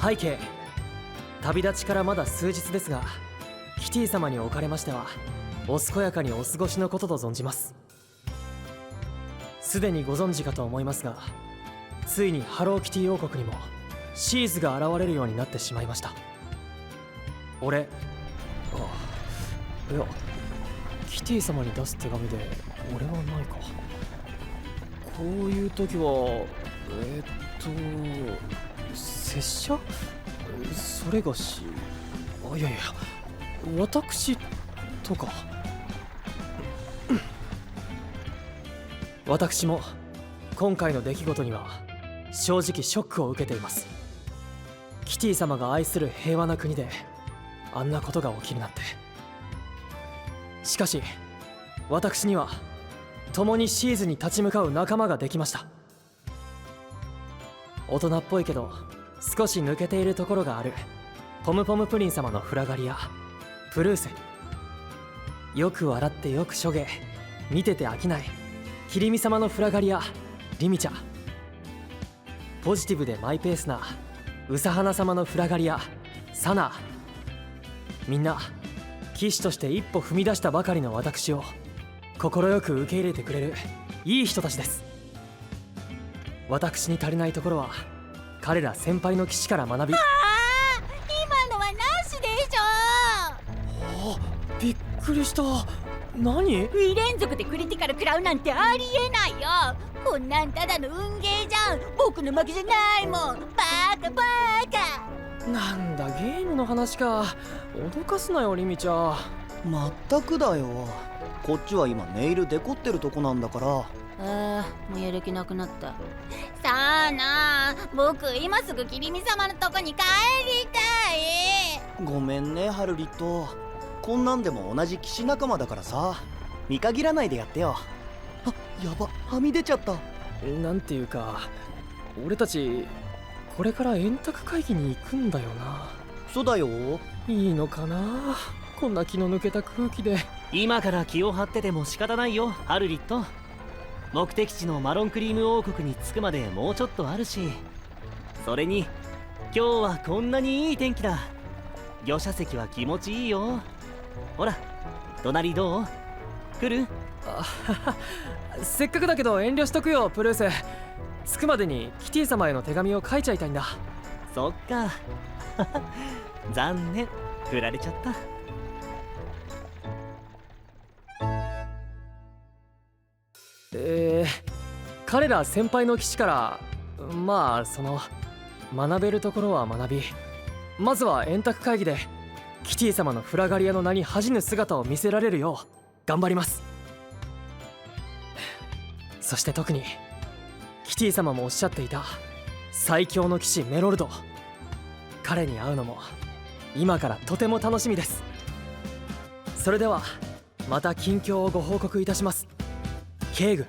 背景、旅立ちからまだ数日ですが、キティ様におかれましてはお健やかにお過ごしのことと存じます。すでにご存知かと思いますが、ついにハローキティ王国にもシーズが現れるようになってしまいました。いや、キティ様に出す手紙で俺はないか。こういう時は拙者？それがし、いや私とか。私も今回の出来事には正直ショックを受けています。キティ様が愛する平和な国であんなことが起きるなんて。しかし私には共にシーズに立ち向かう仲間ができました。大人っぽいけど少し抜けているところがあるポムポムプリン様のフラガリア、プルース。よく笑ってよくしょげ、見てて飽きないキリミ様のフラガリア、リミチャ。ポジティブでマイペースなウサハナ様のフラガリア、サナ。みんな騎士として一歩踏み出したばかりの私を快く受け入れてくれるいい人たちです。私に足りないところは彼ら先輩の騎士から学び。今のはなしでしょ。びっくりした。何2連続でクリティカル食らうなんてありえないよ。こんなんただの運ゲーじゃん。僕の負けじゃないもん。バカバカ。なんだゲームの話か。脅かすなよリミちゃん。まったくだよ。こっちは今ネイルデコってるとこなんだから。もうやる気なくなった。さあなあ、僕今すぐキリミ様のとこに帰りたい。ごめんねハルリット。こんなんでも同じ騎士仲間だからさ、見限らないでやってよ。あ、やば、はみ出ちゃった。なんていうか、俺たちこれから円卓会議に行くんだよな。そうだよ。いいのかな、こんな気の抜けた空気で。今から気を張ってても仕方ないよハルリット。目的地のマロンクリーム王国に着くまでもうちょっとあるし、それに今日はこんなにいい天気だ。御車席は気持ちいいよ。ほら隣どう？来る？せっかくだけど遠慮しとくよプルース。着くまでにキティ様への手紙を書いちゃいたいんだ。そっか残念、振られちゃった。彼ら先輩の騎士から学べるところは学び、まずは円卓会議でキティ様のフラガリアの名に恥じぬ姿を見せられるよう頑張ります。そして特にキティ様もおっしゃっていた最強の騎士メロルド、彼に会うのも今からとても楽しみです。それではまた近況をご報告いたします。ケーグ。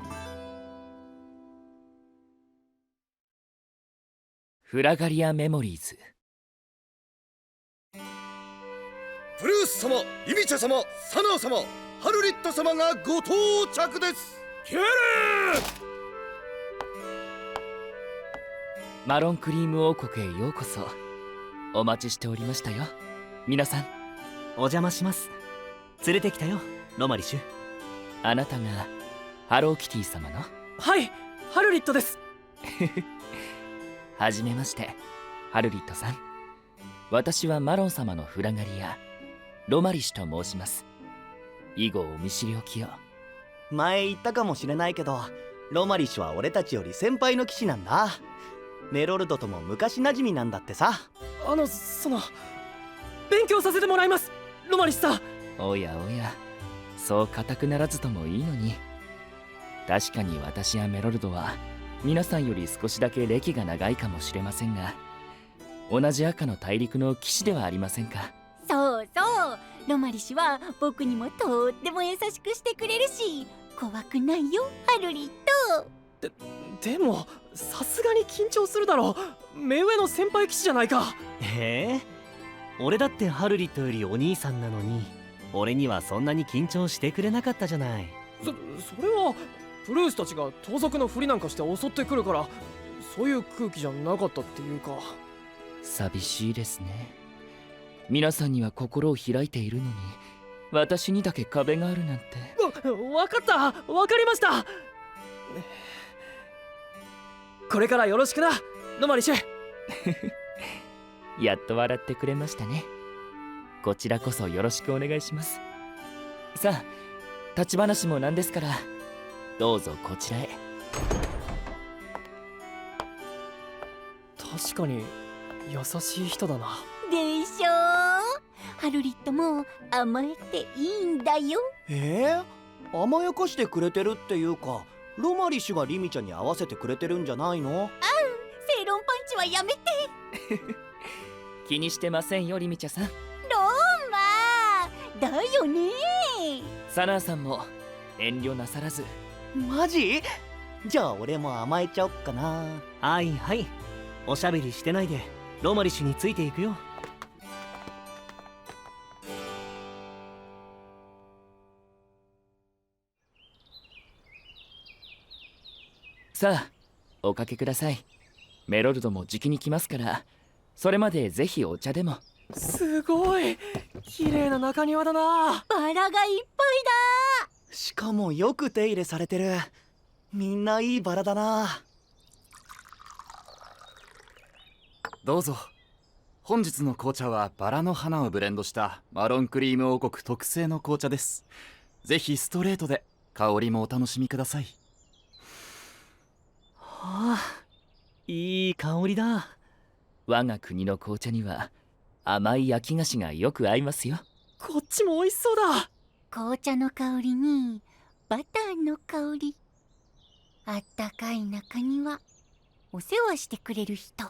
フラガリアメモリーズ。プルース様、イミチャ様、サナー様、ハルリット様がご到着です。キュールマロンクリーム王国へようこそ。お待ちしておりましたよ皆さん。お邪魔します。連れてきたよロマリシュ。あなたがハローキティ様の？はい、ハルリットです。はじめまして、ハルリットさん。私はマロン様のフラガリア、ロマリシュと申します。以後お見知りおきを。前言ったかもしれないけど、ロマリッシュは俺たちより先輩の騎士なんだ。メロルドとも昔馴染みなんだってさ。勉強させてもらいます、ロマリッシュさん。おやおや、そう固くならずともいいのに。確かに私やメロルドは皆さんより少しだけ歴が長いかもしれませんが、同じ赤の大陸の騎士ではありませんか。そうそう、ロマリシュは僕にもとっても優しくしてくれるし、怖くないよハルリット。でもさすがに緊張するだろう。目上の先輩騎士じゃないか。俺だってハルリットよりお兄さんなのに、俺にはそんなに緊張してくれなかったじゃない。それはプルースたちが盗賊のふりなんかして襲ってくるから、そういう空気じゃなかったっていうか。寂しいですね。皆さんには心を開いているのに、私にだけ壁があるなんて。わかった、わかりました。これからよろしくな、ロマリシュ。やっと笑ってくれましたね。こちらこそよろしくお願いします。さあ、立ち話もなんですから、どうぞこちらへ。確かに優しい人だな。でしょ。ハルリットも甘えていいんだよ。甘やかしてくれてるっていうか、ロマリッシュがリミちゃんに合わせてくれてるんじゃないの？正論パンチはやめて。気にしてませんよ、リミチャさん。ローマだよね。サナーさんも遠慮なさらず。マジ？じゃあ俺も甘えちゃおっかな。はいはい、おしゃべりしてないでロマリッシュについていくよ。さあ、おかけください。メロルドもじきに来ますから、それまでぜひお茶でも。すごい綺麗な中庭だな。バラがいっぱいだ。しかもよく手入れされてる。みんないいバラだな。どうぞ。本日の紅茶はバラの花をブレンドしたマロンクリーム王国特製の紅茶です。ぜひストレートで香りもお楽しみください。はあ、いい香りだ。我が国の紅茶には甘い焼き菓子がよく合いますよ。こっちも美味しそうだ。紅茶の香りにバターの香り、あったかい中庭、お世話してくれる人。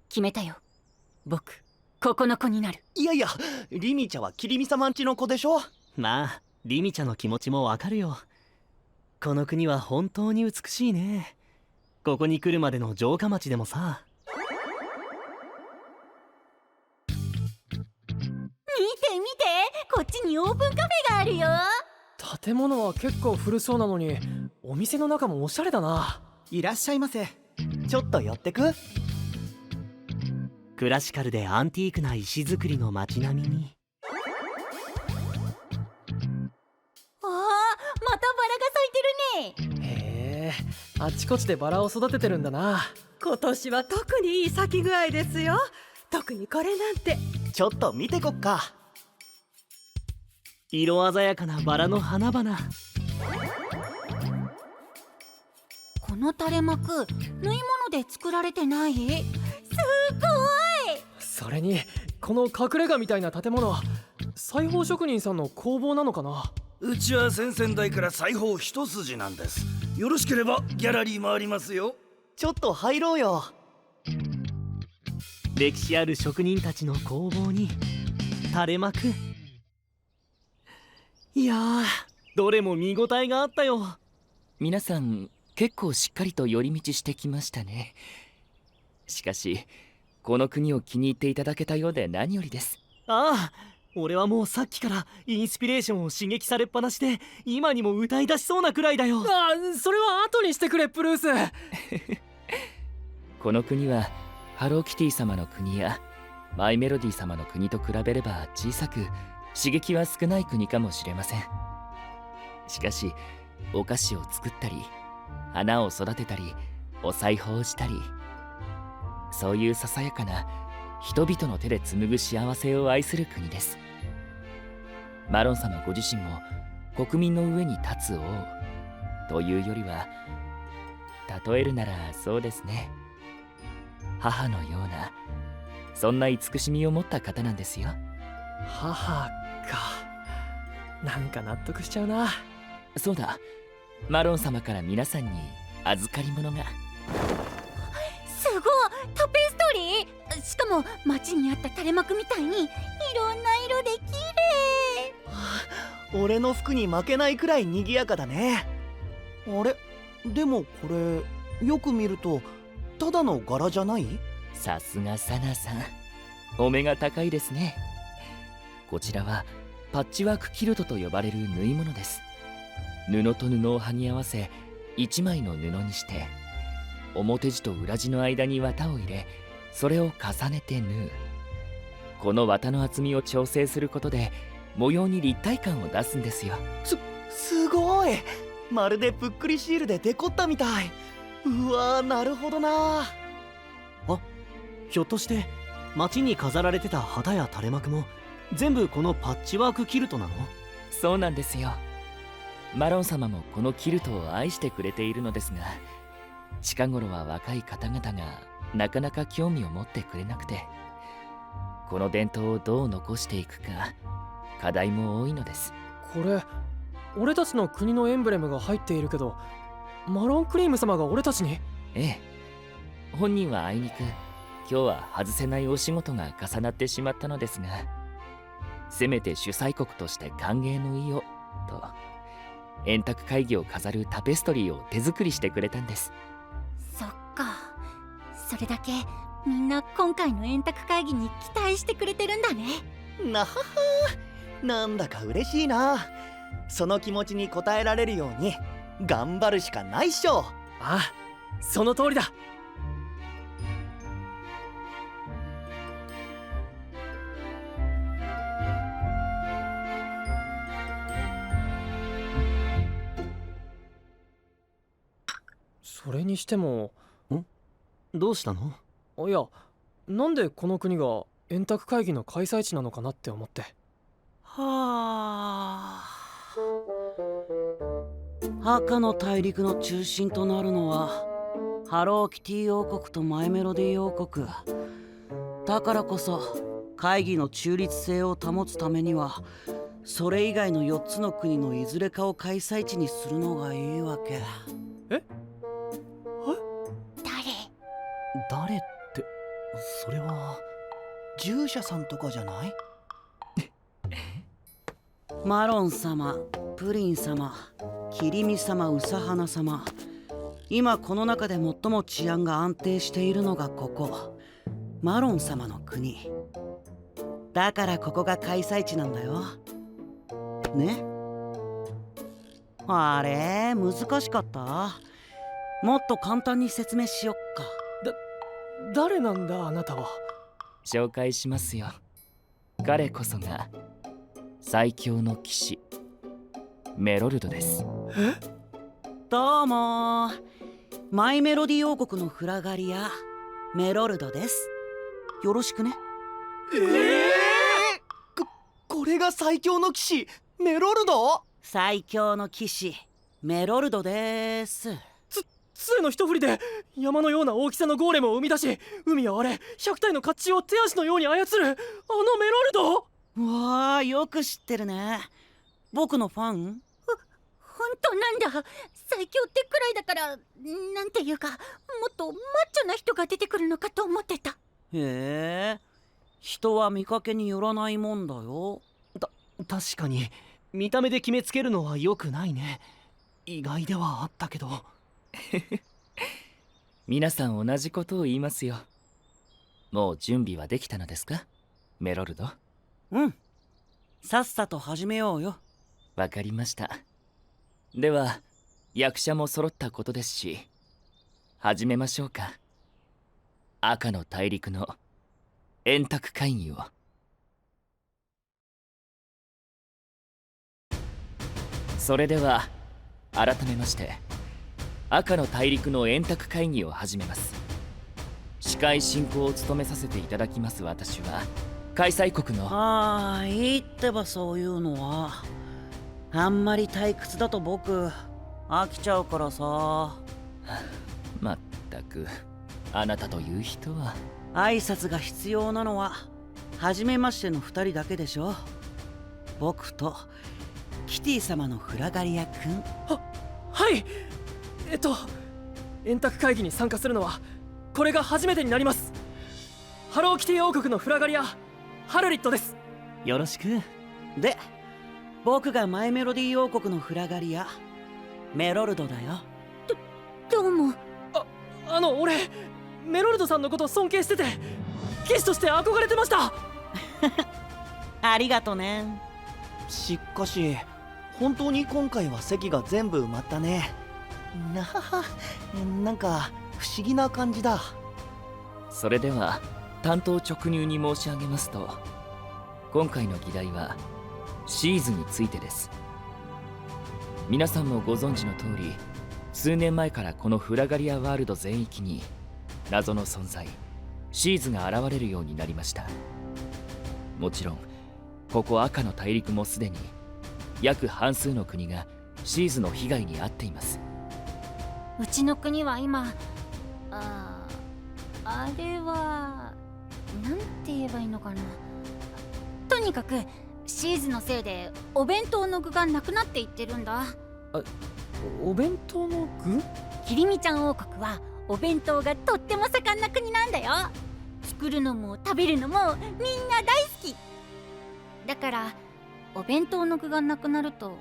決めたよ。僕ここの子になる。いやいや、リミちゃんはキリミ様んちの子でしょ。まあリミちゃんの気持ちもわかるよ。この国は本当に美しいね。ここに来るまでの城下町でもさ。見て見て、こっちにオープンカフェがあるよ。建物は結構古そうなのに、お店の中もおしゃれだな。いらっしゃいませ。ちょっと寄ってく？クラシカルでアンティークな石造りの街並みに。ああ、またバラが咲いてるね。へえ、あちこちでバラを育ててるんだな。今年は特にいい咲き具合ですよ。特にこれなんて。ちょっと見てこっか。色鮮やかなバラの花々。この垂れ幕、縫い物で作られてない？すごい。それにこの隠れ家みたいな建物は裁縫職人さんの工房なのかな。うちは先々代から裁縫一筋なんです。よろしければギャラリーもありますよ。ちょっと入ろうよ。歴史ある職人たちの工房に垂れ幕。いやー、どれも見応えがあったよ。皆さん結構しっかりと寄り道してきましたね。しかしこの国を気に入っていただけたようで何よりです。ああ、俺はもうさっきからインスピレーションを刺激されっぱなしで、今にも歌い出しそうなくらいだよ。それは後にしてくれ、プルース。この国はハローキティ様の国やマイメロディ様の国と比べれば小さく、刺激は少ない国かもしれません。しかしお菓子を作ったり花を育てたりお裁縫をしたり、そういうささやかな人々の手で紡ぐ幸せを愛する国です。マロン様ご自身も国民の上に立つ王というよりは、例えるならそうですね、母のような、そんな慈しみを持った方なんですよ。母か。なんか納得しちゃうな。そうだ、マロン様から皆さんに預かり物が。すごい、タペストリー。しかも街にあった垂れ幕みたいにいろんな色で綺麗。俺の服に負けないくらい賑やかだね。あれ、でもこれよく見るとただの柄じゃない？さすがサナさん、お目が高いですね。こちらはパッチワークキルトと呼ばれる縫い物です。布と布を剥ぎ合わせ一枚の布にして、表地と裏地の間に綿を入れ、それを重ねて縫う。この綿の厚みを調整することで模様に立体感を出すんですよ。すごい、まるでぷっくりシールでデコったみたい。うわー、なるほどな。ひょっとして街に飾られてた旗や垂れ幕も全部このパッチワークキルトなの？そうなんですよ。マロン様もこのキルトを愛してくれているのですが、近頃は若い方々がなかなか興味を持ってくれなくて、この伝統をどう残していくか課題も多いのです。これ俺たちの国のエンブレムが入っているけど、マロンクリーム様が俺たちに？ええ、本人はあいにく今日は外せないお仕事が重なってしまったのですが、せめて主催国として歓迎の意をと円卓会議を飾るタペストリーを手作りしてくれたんです。そっか、それだけみんな今回の円卓会議に期待してくれてるんだね。なはは、なんだか嬉しいな。その気持ちに応えられるように頑張るしかないっしょ。ああ、その通りだ。それにしても、どうしたの？いや、なんでこの国が円卓会議の開催地なのかなって思って。はあ、赤の大陸の中心となるのはハローキティ王国とマイメロディ王国だからこそ、会議の中立性を保つためにはそれ以外の4つの国のいずれかを開催地にするのがいいわけ。誰って、それは従者さんとかじゃない？マロン様、プリン様、キリミ様、ウサハナ様、今この中で最も治安が安定しているのがここマロン様の国だから、ここが開催地なんだよね。あれ、難しかった？もっと簡単に説明しよっか。誰なんだあなたは？紹介しますよ。彼こそが最強の騎士メロルドです。どうも、マイメロディ王国のフラガリアメロルドです。よろしくね。これが最強の騎士メロルド？最強の騎士メロルドです。杖の一振りで山のような大きさのゴーレムを生み出し、海やあれ100体の甲冑を手足のように操るあのメロルド？わあ、よく知ってるね。僕のファン？本当なんだ。最強ってくらいだから、なんていうか、もっとマッチョな人が出てくるのかと思ってた。へえ、人は見かけによらないもんだよ。確かに見た目で決めつけるのは良くないね。意外ではあったけど。皆さん同じことを言いますよ。もう準備はできたのですか、メロルド？うん、さっさと始めようよ。わかりました。では役者も揃ったことですし、始めましょうか。赤の大陸の円卓会議を。それでは改めまして、赤の大陸の円卓会議を始めます。司会進行を務めさせていただきます私は、開催国の…ああ、いいってばそういうのは。あんまり退屈だと僕飽きちゃうからさ。まったく、あなたという人は。挨拶が必要なのは初めましての2人だけでしょ。僕とキティ様のフラガリア君。はい。円卓会議に参加するのはこれが初めてになります。ハローキティ王国のフラガリアハルリットです。よろしく。で、僕がマイメロディ王国のフラガリアメロルドだよ。どうも。俺メロルドさんのこと尊敬してて、騎士として憧れてました。ありがとね。しかし本当に今回は席が全部埋まったね。なはは、なんか不思議な感じだ。それでは単刀直入に申し上げますと、今回の議題はシーズについてです。皆さんもご存知の通り、数年前からこのフラガリアワールド全域に謎の存在シーズが現れるようになりました。もちろんここ赤の大陸もすでに約半数の国がシーズの被害に遭っています。うちの国は今あれはなんて言えばいいのかな。とにかくシーズのせいでお弁当の具がなくなっていってるんだ。お弁当の具？キリミちゃん王国はお弁当がとっても盛んな国なんだよ。作るのも食べるのもみんな大好きだから、お弁当の具がなくなると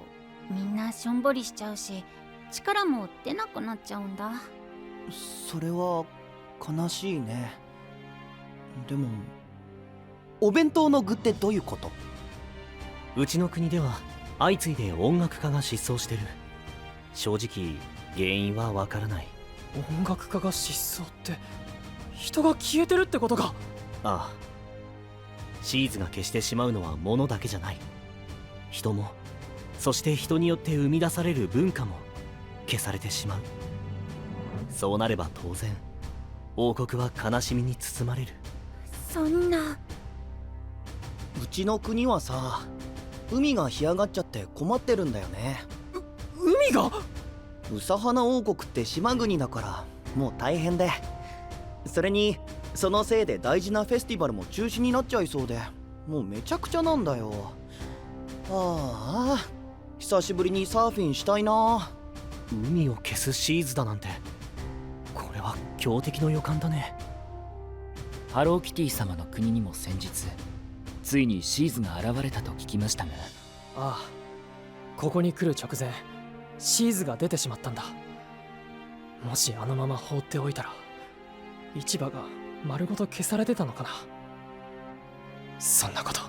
みんなしょんぼりしちゃうし、力も出なくなっちゃうんだ。それは悲しいね。でもお弁当の具ってどういうこと？うちの国では相次いで音楽家が失踪してる。正直原因はわからない。音楽家が失踪って人が消えてるってことか？ああ、シーズが消してしまうのは物だけじゃない。人も、そして人によって生み出される文化も消されてしまう。そうなれば当然王国は悲しみに包まれる。そんな。うちの国はさ、海が干上がっちゃって困ってるんだよね。海が？ウサハナ王国って島国だからもう大変で、それにそのせいで大事なフェスティバルも中止になっちゃいそうで、もうめちゃくちゃなんだよ。ああ、久しぶりにサーフィンしたいな。海を消すシーズだなんて、これは強敵の予感だね。ハローキティ様の国にも先日ついにシーズが現れたと聞きましたが。ああ、ここに来る直前シーズが出てしまったんだ。もしあのまま放っておいたら市場が丸ごと消されてたのかな。そんなこと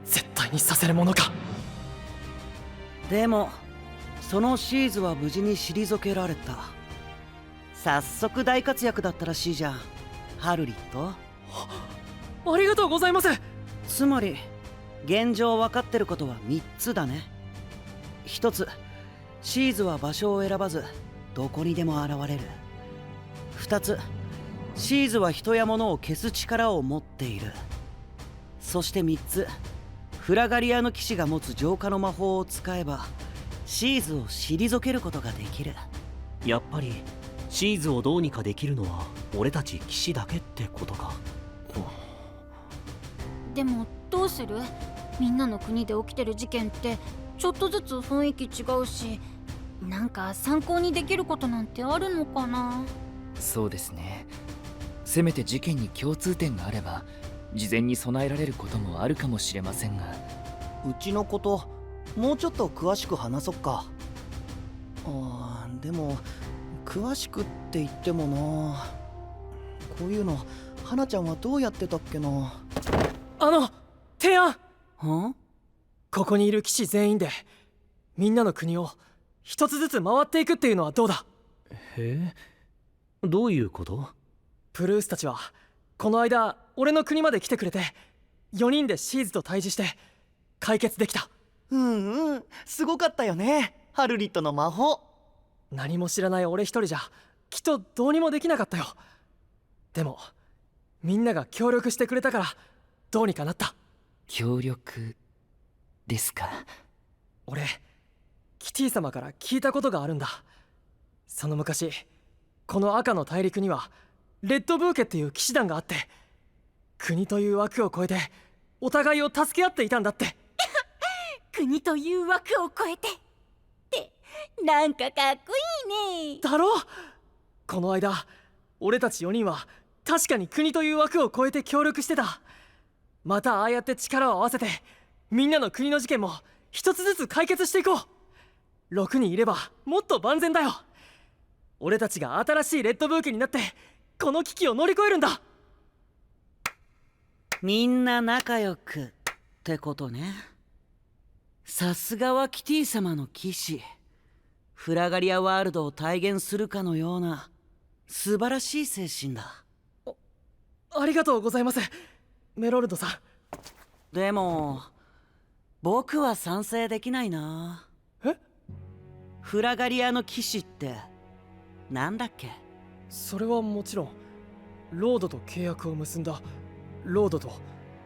絶対にさせるものか。でもそのシーズは無事に退けられた。早速大活躍だったらしいじゃん、ハルリット。ありがとうございます。つまり現状分かってることは3つだね。1つ、シーズは場所を選ばずどこにでも現れる。2つ、シーズは人や物を消す力を持っている。そして3つ、フラガリアの騎士が持つ浄化の魔法を使えばシーズを退けることができる。やっぱりシーズをどうにかできるのは俺たち騎士だけってことか。でもどうする？みんなの国で起きてる事件ってちょっとずつ雰囲気違うし、なんか参考にできることなんてあるのかな？そうですね。せめて事件に共通点があれば事前に備えられることもあるかもしれませんが。うちのこともうちょっと詳しく話そっか。でも詳しくって言ってもな、こういうの花ちゃんはどうやってたっけな。提案。は？ここにいる騎士全員でみんなの国を一つずつ回っていくっていうのはどうだ？へえ、どういうこと？プルースたちはこの間俺の国まで来てくれて、4人でシーズと対峙して解決できた。すごかったよね、ハルリットの魔法。何も知らない俺一人じゃきっとどうにもできなかったよ。でもみんなが協力してくれたからどうにかなった。協力ですか？俺キティ様から聞いたことがあるんだ。その昔この赤の大陸にはレッドブーケっていう騎士団があって、国という枠を超えてお互いを助け合っていたんだって国という枠を超えてってなんかかっこいいね。だろ？この間俺たち4人は確かに国という枠を超えて協力してた。またああやって力を合わせてみんなの国の事件も一つずつ解決していこう。6人いればもっと万全だよ。俺たちが新しいレッドブーケになってこの危機を乗り越えるんだ。みんな仲良くってことね。さすがはキティ様の騎士。フラガリアワールドを体現するかのような素晴らしい精神だ。ありがとうございますメロルドさん。でも僕は賛成できないな。え？フラガリアの騎士ってなんだっけ？それはもちろんロードと契約を結んだロードと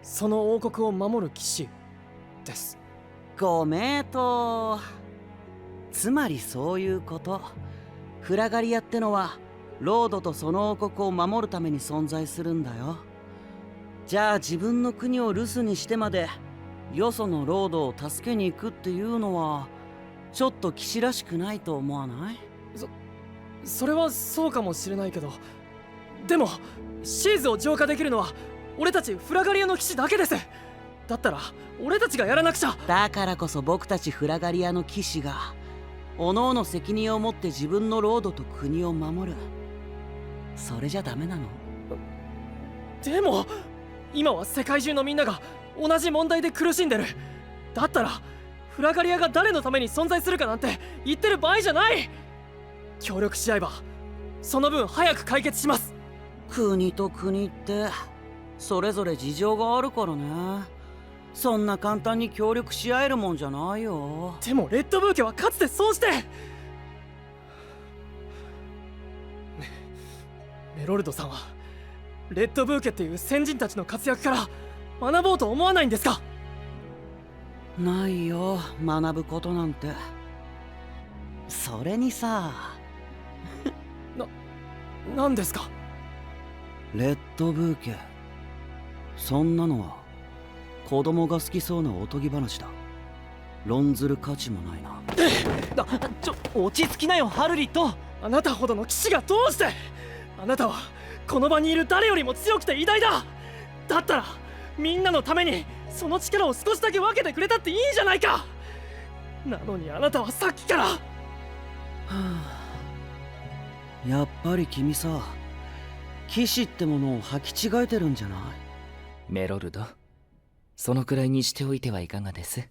その王国を守る騎士です。ご名答。つまりそういうこと。フラガリアってのはロードとその王国を守るために存在するんだよ。じゃあ自分の国を留守にしてまでよそのロードを助けに行くっていうのはちょっと騎士らしくないと思わない？それはそうかもしれないけど、でもシーズを浄化できるのは俺たちフラガリアの騎士だけです。だったら俺たちがやらなくちゃ。だからこそ僕たちフラガリアの騎士が各々責任を持って自分のロードと国を守る。それじゃダメなの？でも今は世界中のみんなが同じ問題で苦しんでる。だったらフラガリアが誰のために存在するかなんて言ってる場合じゃない。協力し合えばその分早く解決します。国と国ってそれぞれ事情があるからね。そんな簡単に協力し合えるもんじゃないよ。でもレッドブーケはかつてそうしてメロルドさんはレッドブーケっていう先人たちの活躍から学ぼうと思わないんですか？ないよ、学ぶことなんて。それにさ何ですか？レッドブーケ、そんなのは子供が好きそうなおとぎ話だ。論ずる価値もないな。落ち着きなよハルリット。あなたほどの騎士がどうして。あなたはこの場にいる誰よりも強くて偉大だ。だったらみんなのためにその力を少しだけ分けてくれたっていいじゃないか。なのにあなたはさっきから。やっぱり君さ、騎士ってものを履き違えてるんじゃない？メロルド、そのくらいにしておいてはいかがです？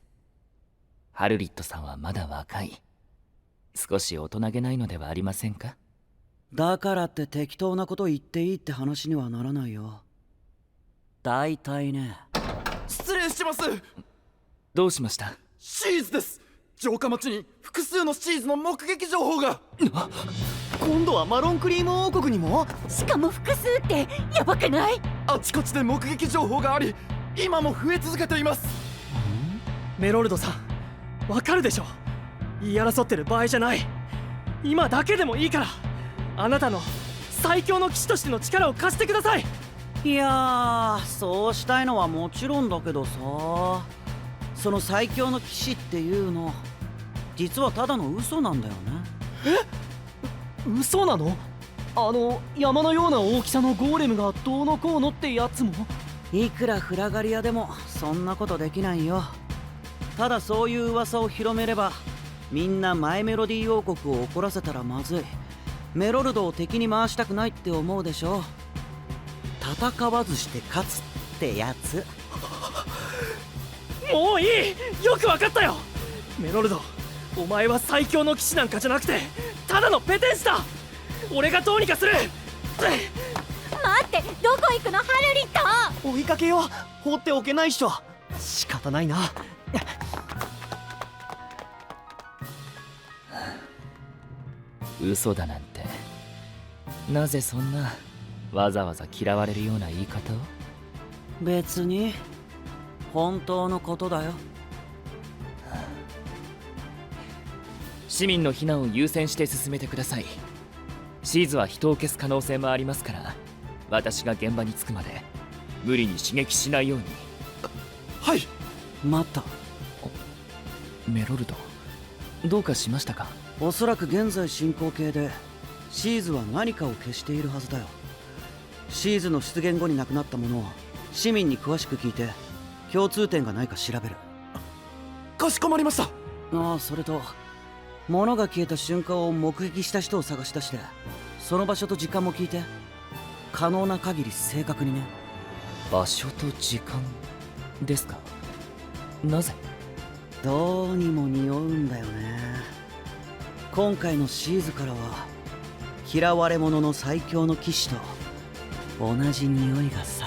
ハルリットさんはまだ若い。少し大人げないのではありませんか？だからって適当なこと言っていいって話にはならないよ。大体ね。失礼します。どうしました？シーズです。城下町に複数のシーズの目撃情報が。今度はマロンクリーム王国にも？しかも複数ってやばくない？あちこちで目撃情報があり、今も増え続けています。メロルドさん、わかるでしょ。言い争ってる場合じゃない。今だけでもいいからあなたの最強の騎士としての力を貸してください。いやー、そうしたいのはもちろんだけどさ、その最強の騎士っていうの実はただの嘘なんだよね。嘘なの？山のような大きさのゴーレムがどうのこうのってやつも？いくらフラガリアでもそんなことできないよ。ただそういう噂を広めればみんなマイメロディー王国を怒らせたらまずい、メロルドを敵に回したくないって思うでしょ。戦わずして勝つってやつ。もういい。よくわかったよ。メロルド、お前は最強の騎士なんかじゃなくてただのペテン師だ。俺がどうにかする。待って、どこ行くのハルリット。追いかけよう。放っておけないっしょ。仕方ないな。嘘だなんて。なぜそんなわざわざ嫌われるような言い方を？別に本当のことだよ。市民の避難を優先して進めてください。シーズは人を消す可能性もありますから、私が現場に着くまで無理に刺激しないように。はい。待った。メロルド、どうかしましたか？おそらく現在進行形でシーズは何かを消しているはずだよ。シーズの出現後に亡くなったものを市民に詳しく聞いて共通点がないか調べる。かしこまりました。ああ、それと物が消えた瞬間を目撃した人を探し出してその場所と時間も聞いて、可能な限り正確にね。場所と時間ですか？なぜ？どうにも匂うんだよね。今回のシーズからは嫌われ者の最強の騎士と同じ匂いがさ。